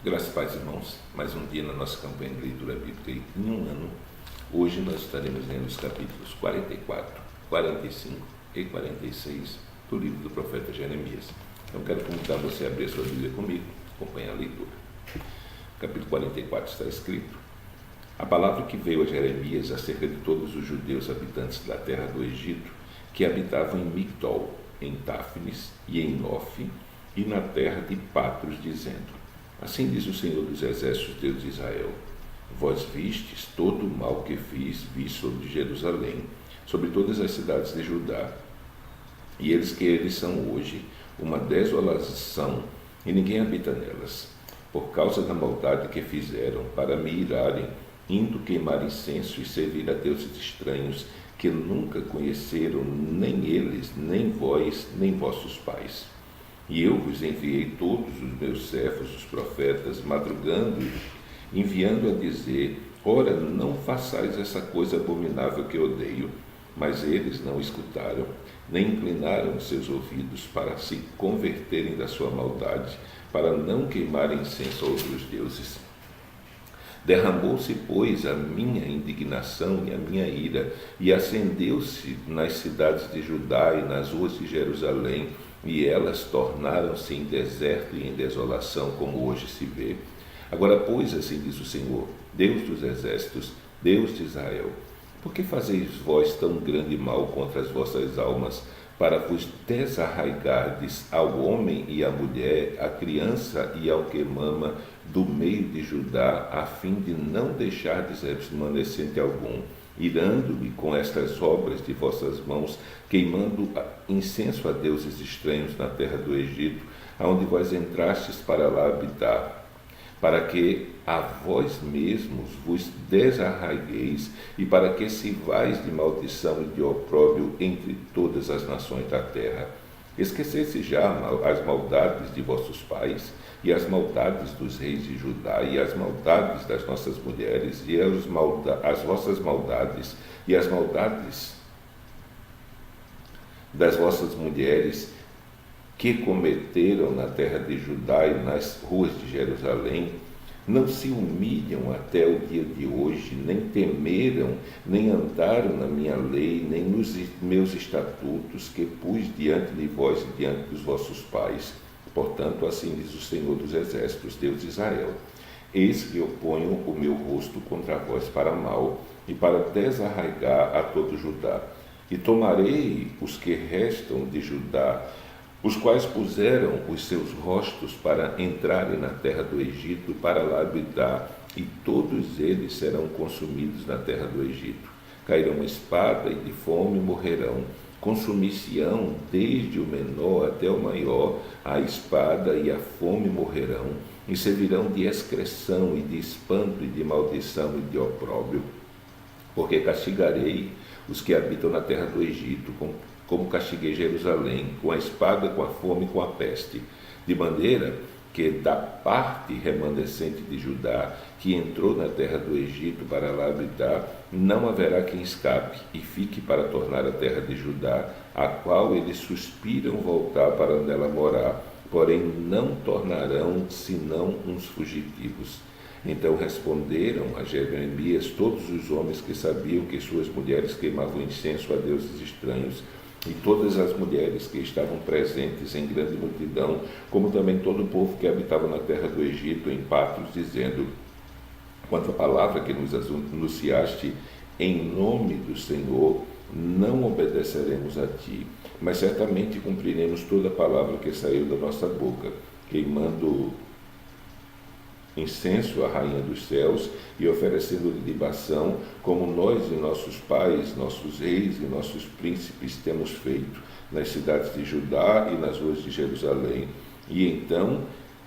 Graças e paz, irmãos. Mais um dia na nossa campanha de leitura bíblica em um ano. Hoje nós estaremos lendo os capítulos 44, 45 e 46 do livro do profeta Jeremias. Então quero convidar você a abrir a sua Bíblia comigo, acompanhar a leitura. No capítulo 44 está escrito: a palavra que veio a Jeremias acerca de todos os judeus habitantes da terra do Egito, que habitavam em Migdol, em Táfnis e em Nofe, e na terra de Patros, dizendo: assim diz o Senhor dos Exércitos, Deus de Israel: vós vistes todo o mal que vi sobre Jerusalém, sobre todas as cidades de Judá, e eles são hoje uma desolação, e ninguém habita nelas, por causa da maldade que fizeram, para me irarem, indo queimar incenso e servir a deuses estranhos, que nunca conheceram, nem eles, nem vós, nem vossos pais. E eu vos enviei todos os meus servos, os profetas, madrugando, enviando a dizer: ora, não façais essa coisa abominável que odeio. Mas eles não escutaram, nem inclinaram seus ouvidos para se converterem da sua maldade, para não queimarem incenso a outros deuses. Derramou-se, pois, a minha indignação e a minha ira, e acendeu-se nas cidades de Judá e nas ruas de Jerusalém, e elas tornaram-se em deserto e em desolação, como hoje se vê. Agora, pois, assim diz o Senhor, Deus dos exércitos, Deus de Israel: por que fazeis vós tão grande mal contra as vossas almas, para vos desarraigardes ao homem e à mulher, à criança e ao que mama, do meio de Judá, a fim de não deixardes remanescente algum, irando-me com estas obras de vossas mãos, queimando incenso a deuses estranhos na terra do Egito, aonde vós entrastes para lá habitar, para que a vós mesmos vos desarraigueis, e para que sirvais de maldição e de opróbrio entre todas as nações da terra. Esquecesse já as maldades de vossos pais, e as maldades dos reis de Judá, e as maldades das nossas mulheres, e as vossas maldades, e as maldades das vossas mulheres, que cometeram na terra de Judá e nas ruas de Jerusalém. Não se humilham até o dia de hoje, nem temeram, nem andaram na minha lei, nem nos meus estatutos, que pus diante de vós e diante dos vossos pais. Portanto, assim diz o Senhor dos Exércitos, Deus de Israel: eis que eu ponho o meu rosto contra vós para mal, e para desarraigar a todo Judá. E tomarei os que restam de Judá, os quais puseram os seus rostos para entrarem na terra do Egito, para lá habitar, e todos eles serão consumidos na terra do Egito. Cairão a espada e de fome morrerão. Consumir-se-ão desde o menor até o maior, a espada e a fome morrerão, e servirão de excreção e de espanto e de maldição e de opróbrio. Porque castigarei os que habitam na terra do Egito, como castiguei Jerusalém, com a espada, com a fome e com a peste, de maneira que da parte remanescente de Judá, que entrou na terra do Egito para lá habitar, não haverá quem escape e fique para tornar a terra de Judá, a qual eles suspiram voltar para nela morar, porém não tornarão senão uns fugitivos. Então responderam a Jeremias todos os homens que sabiam que suas mulheres queimavam incenso a deuses estranhos, e todas as mulheres que estavam presentes em grande multidão, como também todo o povo que habitava na terra do Egito, em Patros, dizendo: quanto à palavra que nos anunciaste em nome do Senhor, não obedeceremos a ti, mas certamente cumpriremos toda a palavra que saiu da nossa boca, queimando incenso à rainha dos céus e oferecendo-lhe libação, como nós e nossos pais, nossos reis e nossos príncipes temos feito nas cidades de Judá e nas ruas de Jerusalém. E então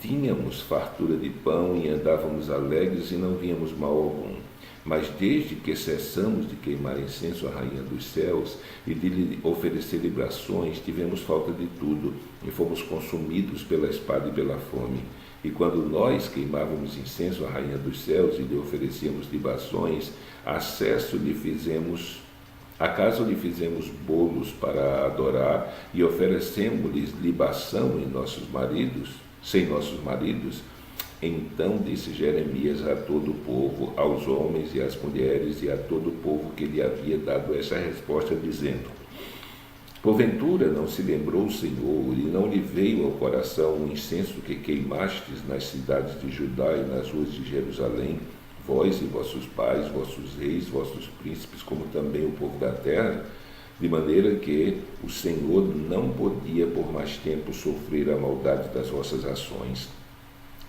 tínhamos fartura de pão e andávamos alegres e não víamos mal algum. Mas desde que cessamos de queimar incenso à rainha dos céus e de lhe oferecer libações, tivemos falta de tudo e fomos consumidos pela espada e pela fome. E quando nós queimávamos incenso à rainha dos céus e lhe oferecíamos libações, acaso lhe fizemos bolos para adorar e oferecemos-lhes libação sem nossos maridos? Então disse Jeremias a todo o povo, aos homens e às mulheres e a todo o povo que lhe havia dado essa resposta, dizendo: porventura não se lembrou o Senhor e não lhe veio ao coração o incenso que queimastes nas cidades de Judá e nas ruas de Jerusalém, vós e vossos pais, vossos reis, vossos príncipes, como também o povo da terra? De maneira que o Senhor não podia por mais tempo sofrer a maldade das vossas ações,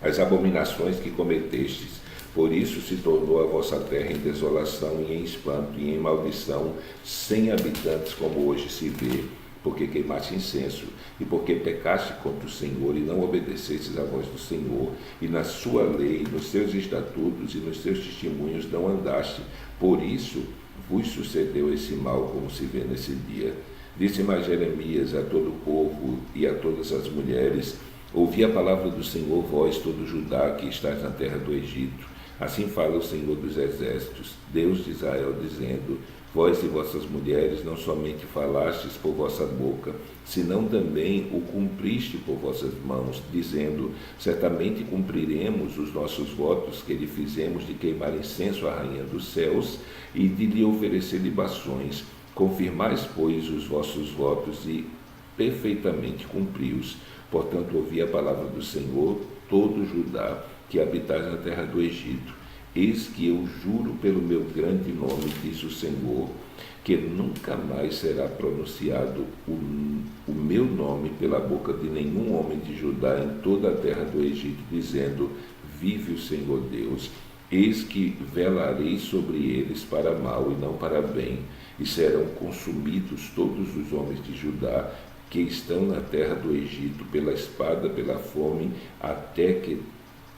as abominações que cometestes. Por isso se tornou a vossa terra em desolação e em espanto e em maldição, sem habitantes como hoje se vê, porque queimaste incenso, e porque pecaste contra o Senhor, e não obedecestes à voz do Senhor, e na sua lei, nos seus estatutos e nos seus testemunhos não andaste. Por isso vos sucedeu esse mal, como se vê nesse dia. Disse mais Jeremias a todo o povo e a todas as mulheres: ouvi a palavra do Senhor, vós, todo Judá, que estáis na terra do Egito. Assim fala o Senhor dos Exércitos, Deus de Israel, dizendo: vós e vossas mulheres não somente falastes por vossa boca, senão também o cumpriste por vossas mãos, dizendo: certamente cumpriremos os nossos votos que lhe fizemos de queimar incenso à rainha dos céus e de lhe oferecer libações. Confirmais, pois, os vossos votos e perfeitamente cumpri-os. Portanto, ouvi a palavra do Senhor, todo Judá, que habitais na terra do Egito. Eis que eu juro pelo meu grande nome, diz o Senhor, que nunca mais será pronunciado o meu nome pela boca de nenhum homem de Judá em toda a terra do Egito, dizendo: vive o Senhor Deus. Eis que velarei sobre eles para mal e não para bem, e serão consumidos todos os homens de Judá que estão na terra do Egito pela espada, pela fome, até que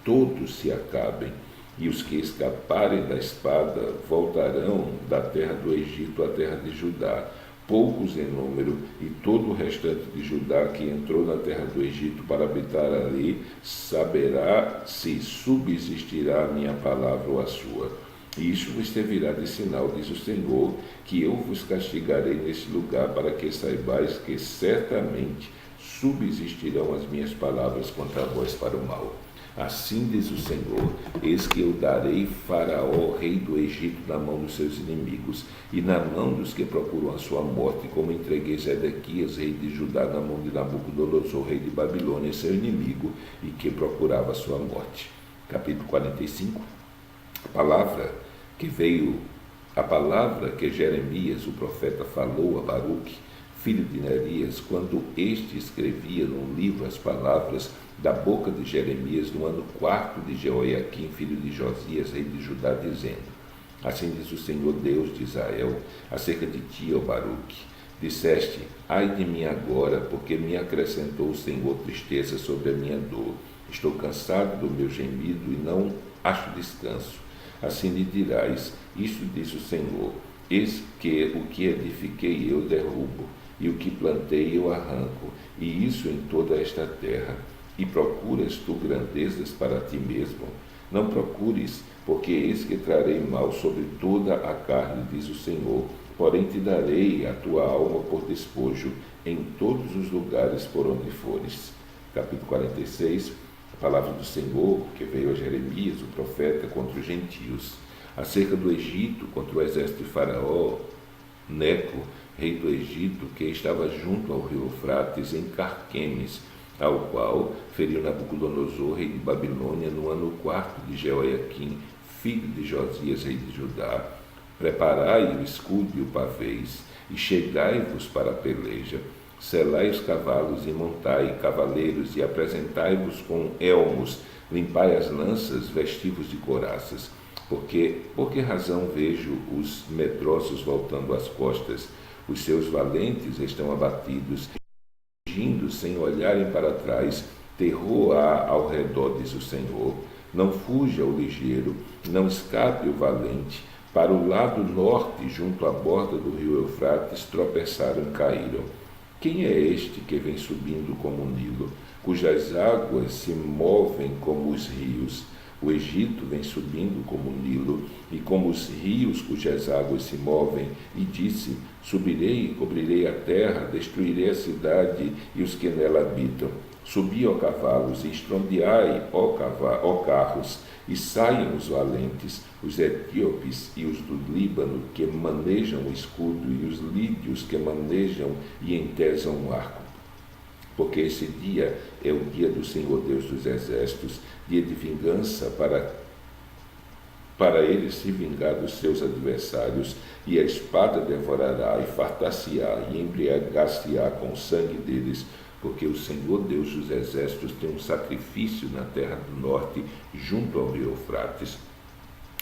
todos se acabem. E os que escaparem da espada voltarão da terra do Egito à terra de Judá, poucos em número, e todo o restante de Judá que entrou na terra do Egito para habitar ali saberá se subsistirá a minha palavra ou a sua. E isto vos servirá de sinal, diz o Senhor, que eu vos castigarei neste lugar, para que saibais que certamente subsistirão as minhas palavras contra vós para o mal. Assim diz o Senhor: eis que eu darei Faraó, rei do Egito, na mão dos seus inimigos, e na mão dos que procuram a sua morte, como entreguei Zedequias, rei de Judá, na mão de Nabucodonosor, rei de Babilônia, seu inimigo, e que procurava a sua morte. Capítulo 45. A palavra que Jeremias, o profeta, falou a Baruque, filho de Nerias, quando este escrevia num livro as palavras da boca de Jeremias, no ano 4 de Jeoiaquim, filho de Josias, rei de Judá, dizendo: assim diz o Senhor Deus de Israel, acerca de ti, ó Baruque: disseste: ai de mim agora, porque me acrescentou o Senhor tristeza sobre a minha dor. Estou cansado do meu gemido e não acho descanso. Assim lhe dirás: isto diz o Senhor: eis que o que edifiquei eu derrubo, e o que plantei eu arranco, e isso em toda esta terra. E procuras tu grandezas para ti mesmo? Não procures, porque eis que trarei mal sobre toda a carne, diz o Senhor. Porém te darei a tua alma por despojo em todos os lugares por onde fores. Capítulo 46. A palavra do Senhor que veio a Jeremias, o profeta, contra os gentios. Acerca do Egito, contra o exército de Faraó, Neco, rei do Egito, que estava junto ao rio Eufrates, em Carquemes, ao qual feriu Nabucodonosor, rei de Babilônia, no ano 4 de Jeoiaquim, filho de Josias, rei de Judá. Preparai o escudo e o pavês, e chegai-vos para a peleja. Selai os cavalos e montai cavaleiros, e apresentai-vos com elmos, limpai as lanças, vestivos de couraças. Por que razão vejo os medrosos voltando as costas? Os seus valentes estão abatidos, fugindo sem olharem para trás. Terror há ao redor, diz o Senhor. Não fuja o ligeiro, não escape o valente. Para o lado norte, junto à borda do rio Eufrates, tropeçaram e caíram. Quem é este que vem subindo como o Nilo, cujas águas se movem como os rios? O Egito vem subindo como o Nilo, e como os rios cujas águas se movem, e disse: subirei e cobrirei a terra, destruirei a cidade e os que nela habitam. Subi, ó cavalos, e estrondeai, ó carros, e saiam os valentes, os etíopes e os do Líbano, que manejam o escudo, e os lídios que manejam e entesam o arco. Porque esse dia é o dia do Senhor Deus dos exércitos, dia de vingança para ele se vingar dos seus adversários, e a espada devorará e fartar-se-á e embriagar-se-á com o sangue deles, porque o Senhor Deus dos exércitos tem um sacrifício na terra do norte, junto ao rio Eufrates.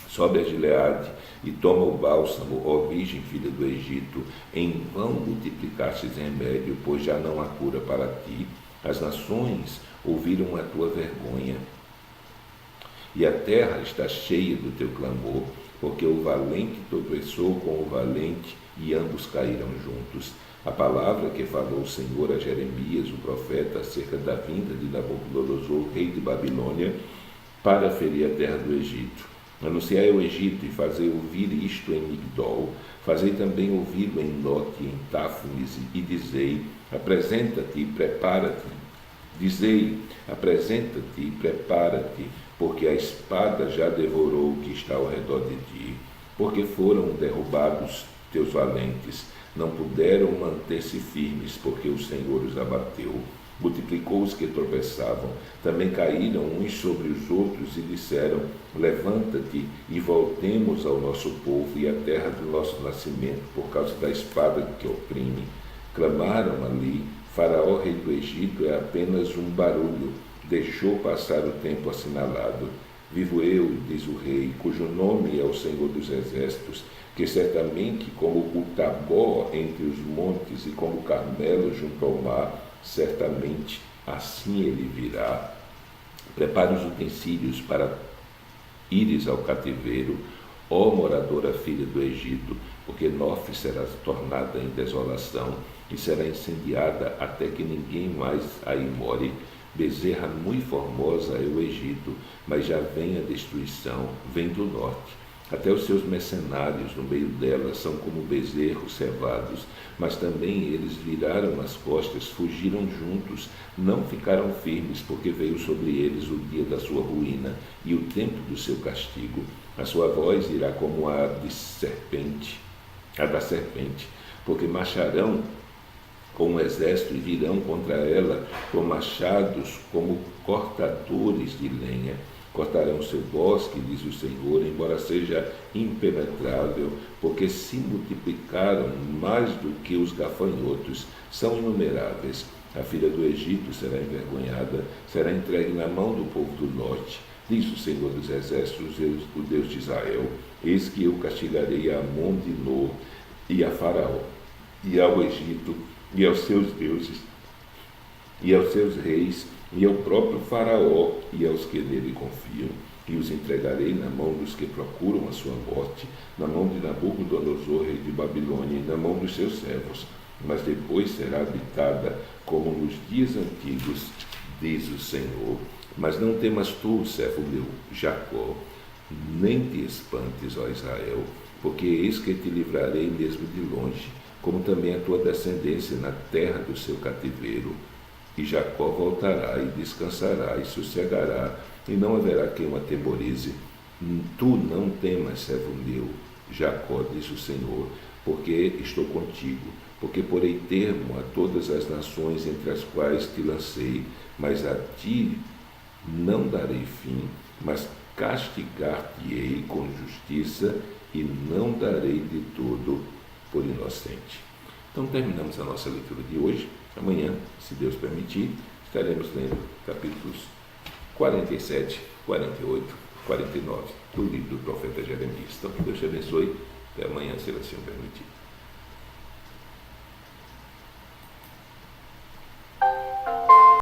Sobe a Gileade e toma o bálsamo, ó virgem filha do Egito, em vão multiplicastes remédio, pois já não há cura para ti. As nações ouviram a tua vergonha, e a terra está cheia do teu clamor, porque o valente tropeçou com o valente, e ambos caíram juntos. A palavra que falou o Senhor a Jeremias, o profeta, acerca da vinda de Nabucodonosor, rei de Babilônia, para ferir a terra do Egito. Anunciai ao Egito e fazei ouvir isto em Migdol, fazei também ouvi-lo em Note e em Táfunis, e dizei: apresenta-te e prepara-te. Dizei: apresenta-te e prepara-te, porque a espada já devorou o que está ao redor de ti. Porque foram derrubados teus valentes, não puderam manter-se firmes, porque o Senhor os abateu. Multiplicou os que tropeçavam, também caíram uns sobre os outros e disseram: levanta-te e voltemos ao nosso povo e à terra do nosso nascimento, por causa da espada que oprime. Clamaram ali: Faraó, rei do Egito, é apenas um barulho, deixou passar o tempo assinalado. Vivo eu, diz o rei, cujo nome é o Senhor dos exércitos, que certamente como o Tabor entre os montes e como o Carmelo junto ao mar, certamente assim ele virá. Prepara os utensílios para ires ao cativeiro, ó moradora filha do Egito, porque Nofe será tornada em desolação e será incendiada até que ninguém mais aí more. Bezerra muito formosa é o Egito, mas já vem a destruição, vem do norte. Até os seus mercenários no meio dela são como bezerros cevados, mas também eles viraram as costas, fugiram juntos, não ficaram firmes, porque veio sobre eles o dia da sua ruína e o tempo do seu castigo. A sua voz irá como a da serpente, porque marcharão com um exército e virão contra ela com machados, como cortadores de lenha. Cortarão seu bosque, diz o Senhor, embora seja impenetrável, porque se multiplicaram mais do que os gafanhotos, são inumeráveis. A filha do Egito será envergonhada, será entregue na mão do povo do norte. Diz o Senhor dos exércitos, o Deus de Israel: eis que eu castigarei a Amon de Nó, e a Faraó, e ao Egito, e aos seus deuses, e aos seus reis, e ao próprio Faraó, e aos que nele confiam, e os entregarei na mão dos que procuram a sua morte, na mão de Nabucodonosor, rei de Babilônia, e na mão dos seus servos, mas depois será habitada como nos dias antigos, diz o Senhor. Mas não temas tu, servo meu, Jacó, nem te espantes, ó Israel, porque eis que te livrarei mesmo de longe, como também a tua descendência na terra do seu cativeiro. E Jacó voltará e descansará e sossegará, e não haverá quem o atemorize. Tu não temas, servo meu, Jacó, diz o Senhor, porque estou contigo, porque porei termo a todas as nações entre as quais te lancei, mas a ti não darei fim, mas castigar-te-ei com justiça, e não darei de todo por inocente. Então terminamos a nossa leitura de hoje. Amanhã, se Deus permitir, estaremos lendo capítulos 47, 48, 49 do livro do profeta Jeremias. Então que Deus te abençoe. Até amanhã, se assim o permitir.